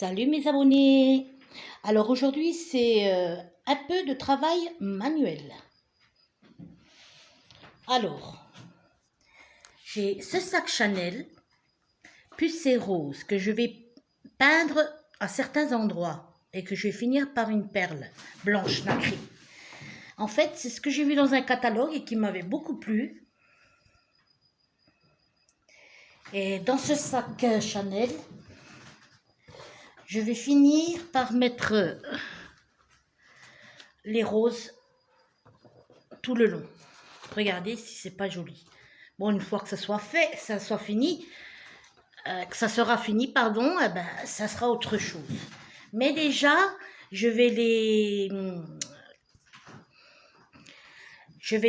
Salut mes abonnés. Alors aujourd'hui c'est un peu de travail manuel. Alors j'ai ce sac Chanel pucé rose que je vais peindre à certains endroits et que je vais finir par une perle blanche nacrée. En fait c'est ce que j'ai vu dans un catalogue et qui m'avait beaucoup plu. Et dans ce sac Chanel, je vais finir par mettre les roses tout le long. Regardez si c'est pas joli. Bon, une fois que ça soit fait, ça soit fini, que ça sera fini, pardon, eh ben, ça sera autre chose. Mais déjà, je vais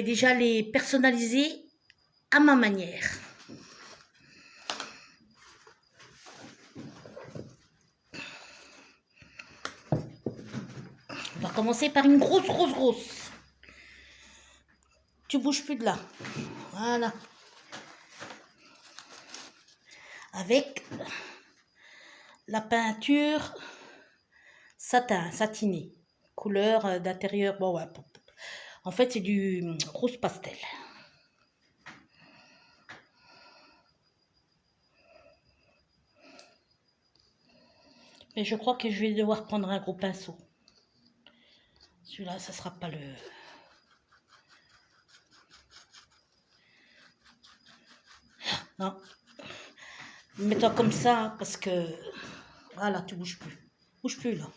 déjà les personnaliser à ma manière. On va commencer par une grosse. Tu bouges plus de là. Voilà. Avec la peinture satin, satiné. Couleur d'intérieur. Bon, ouais. En fait, c'est du rose pastel. Mais je crois que je vais devoir prendre un gros pinceau. Celui-là, ça sera pas le... Non. Mets-toi comme ça, parce que... Voilà, tu bouges plus. Bouge plus, là.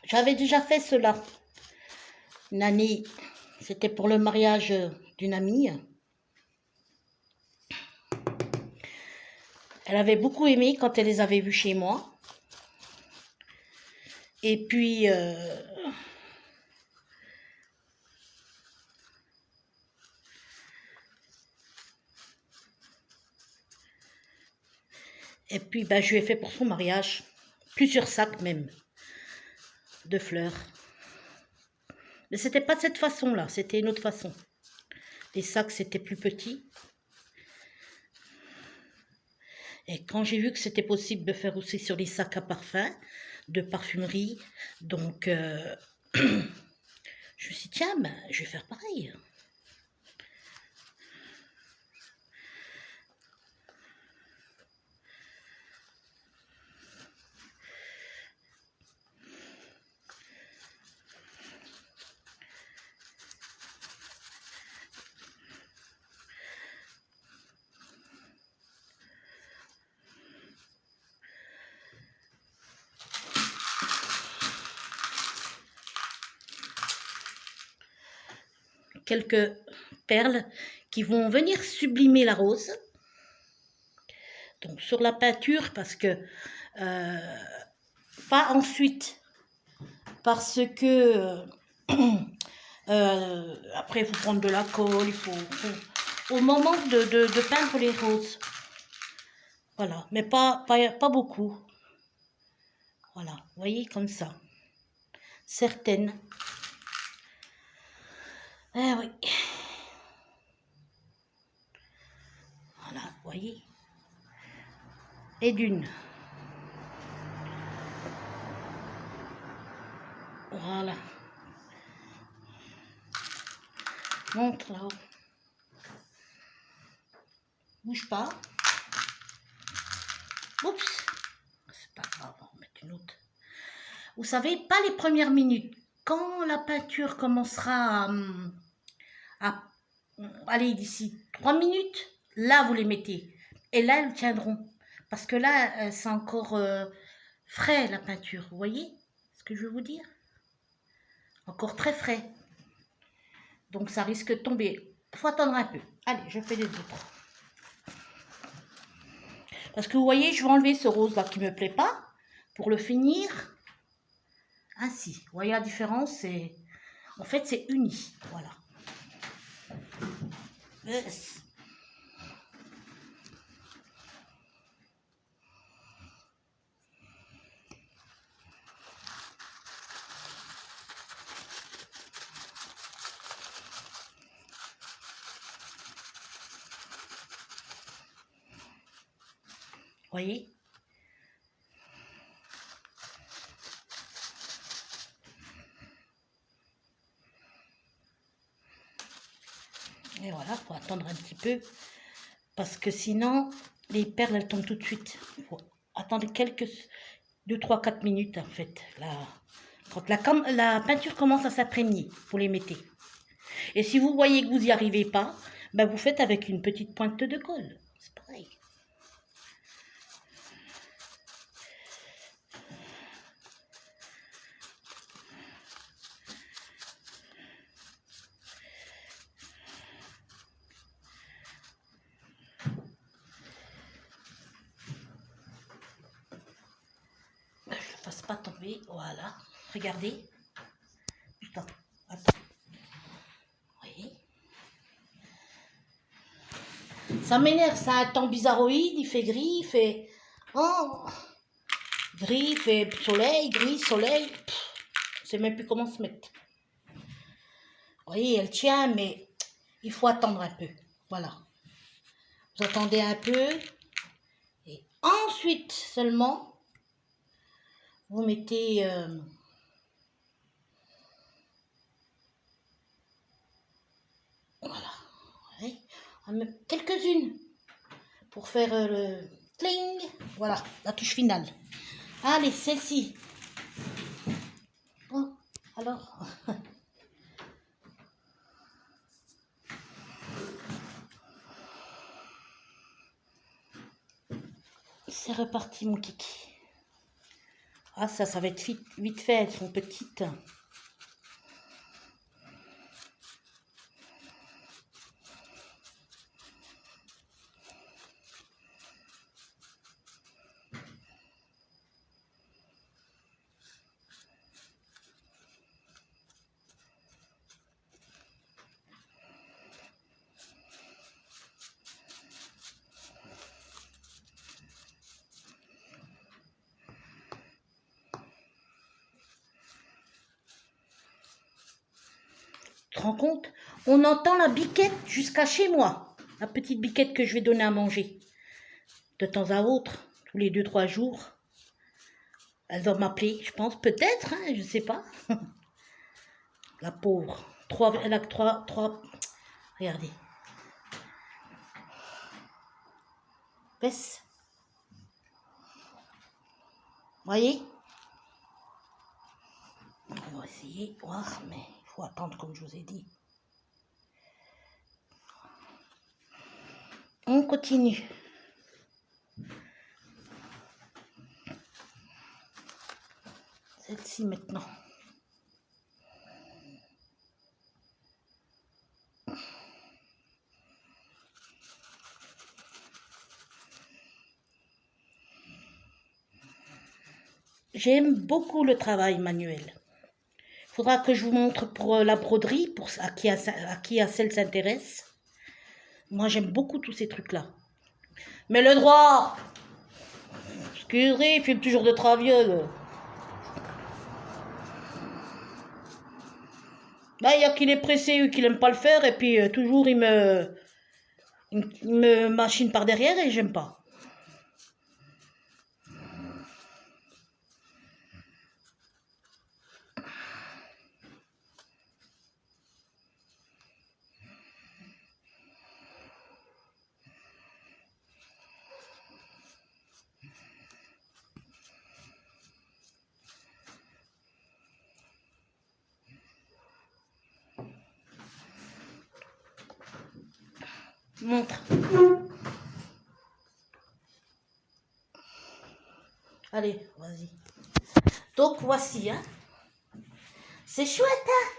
J'avais déjà fait cela. Une année, c'était pour le mariage d'une amie. Elle avait beaucoup aimé quand elle les avait vus chez moi. Et puis, ben, je lui ai fait pour son mariage plusieurs sacs même de fleurs. Mais c'était pas de cette façon-là, c'était une autre façon. Les sacs, c'était plus petit. Et quand j'ai vu que c'était possible de faire aussi sur les sacs à parfum, de parfumerie, donc je me suis dit, tiens, ben, je vais faire pareil. Quelques perles qui vont venir sublimer la rose. Donc sur la peinture, parce que pas ensuite, parce que après il faut prendre de la colle, il faut au moment de peindre les roses. Voilà, mais pas beaucoup. Voilà, vous voyez, comme ça. Certaines. Ah oui. Voilà, vous voyez. Et d'une. Voilà. Montre là-haut. Bouge pas. Oups. C'est pas grave, on va mettre une autre. Vous savez, pas les premières minutes. Quand la peinture commencera à aller d'ici 3 minutes, là vous les mettez. Et là elles tiendront. Parce que là, c'est encore frais la peinture. Vous voyez ce que je veux vous dire? Encore très frais. Donc ça risque de tomber. Il faut attendre un peu. Allez, je fais les autres. Parce que vous voyez, je vais enlever ce rose-là qui ne me plaît pas pour le finir ainsi. Vous voyez la différence, c'est... En fait, c'est uni. Voilà. Yes. Voyez? Et voilà, faut attendre un petit peu parce que sinon les perles elles tombent tout de suite. Il faut attendre quelques 2, 3, 4 minutes en fait. Là, quand la peinture commence à s'imprégner, vous les mettez. Et si vous voyez que vous n'y arrivez pas, ben vous faites avec une petite pointe de colle. C'est pareil. Je ne le fasse pas tomber. Voilà. Regardez. Attends. Attends. Vous voyez? Ça m'énerve, ça a un temps bizarroïde, il fait gris, il fait... Oh, gris, il fait soleil, gris, soleil. Je ne sais même plus comment se mettre. Vous voyez, elle tient, mais il faut attendre un peu. Voilà. Vous attendez un peu. Et ensuite seulement, vous mettez... voilà. Ouais. Quelques-unes pour faire le cling. Voilà, la touche finale. Allez, celle-ci. Oh, alors. C'est reparti, mon kiki. Ah, ça va être vite fait, elles sont petites. Tu te rends compte? On entend la biquette jusqu'à chez moi. La petite biquette que je vais donner à manger. De temps à autre, tous les 2-3 jours. Elle doit m'appeler, je pense. Peut-être, hein, je ne sais pas. La pauvre. Elle a trois... Regardez. Baisse. Voyez? On va essayer de voir, mais il faut attendre comme je vous ai dit. On continue. Celle-ci maintenant. J'aime beaucoup le travail manuel. Il faudra que je vous montre pour la broderie, pour à qui celle s'intéresse. Moi, j'aime beaucoup tous ces trucs-là. Mais le droit, excusez, il filme toujours de traviole. Bah, il y a qu'il est pressé ou qu'il n'aime pas le faire, et puis toujours il me machine par derrière et j'aime pas. Montre. Allez, vas-y. Donc, voici, hein. C'est chouette, hein.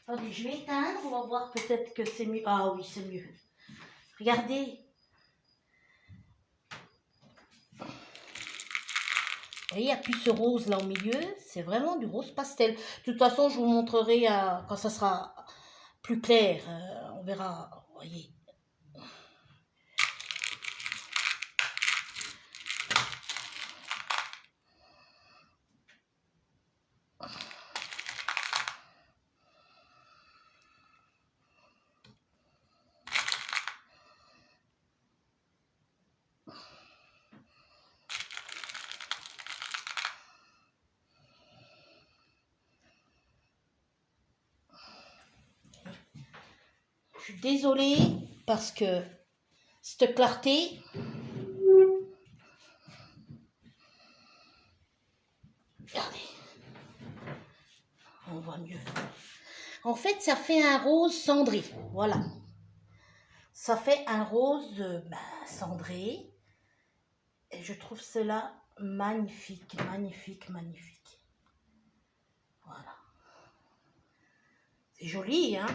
Attendez, je vais éteindre, on va voir peut-être que c'est mieux. Ah oui, c'est mieux. Regardez. voyez, il n'y a plus ce rose là au milieu, c'est vraiment du rose pastel. De toute façon, je vous montrerai quand ça sera plus clair, on verra, vous voyez. Je suis désolée parce que cette clarté, regardez, on voit mieux. En fait, ça fait un rose cendré, voilà. Ça fait un rose cendré. Et je trouve cela magnifique, magnifique, magnifique. Voilà. C'est joli, hein?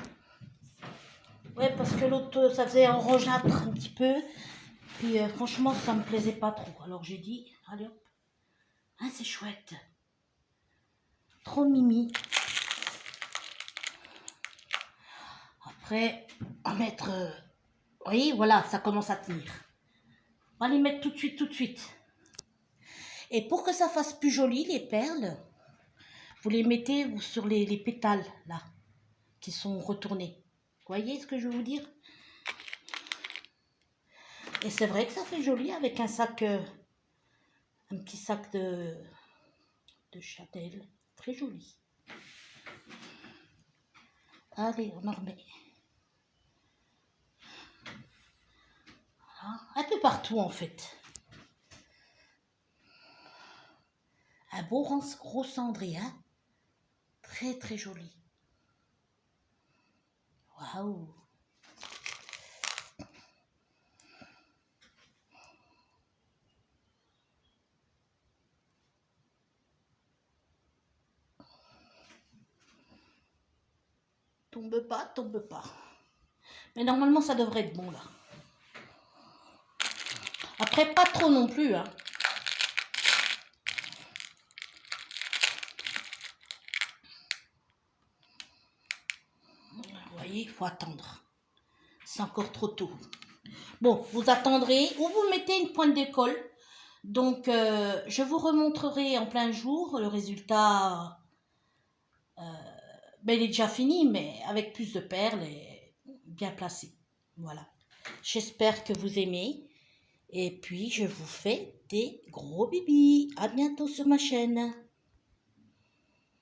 Ouais, parce que l'autre, ça faisait orangeâtre un petit peu. Puis franchement, ça me plaisait pas trop. Alors j'ai dit, allez hop. Ah, c'est chouette. Trop mimi. Après, on va mettre... vous voyez, voilà, ça commence à tenir. On va les mettre tout de suite, tout de suite. Et pour que ça fasse plus joli, les perles, vous les mettez sur les pétales, là, qui sont retournés. Vous voyez ce que je veux vous dire? Et c'est vrai que ça fait joli avec un sac, un petit sac de chatelle. Très joli. Allez, on en remet. Voilà. Un peu partout, en fait. Un beau rose cendré, hein? Très, très joli. Waouh! Tombe pas, tombe pas. Mais normalement, ça devrait être bon, là. Après, pas trop non plus, hein. Vous voyez, il faut attendre. C'est encore trop tôt. Bon, vous attendrez ou vous mettez une pointe de colle. Donc, je vous remontrerai en plein jour le résultat. Ben, il est déjà fini, mais avec plus de perles et bien placé. Voilà. J'espère que vous aimez. Et puis, je vous fais des gros bibis. À bientôt sur ma chaîne.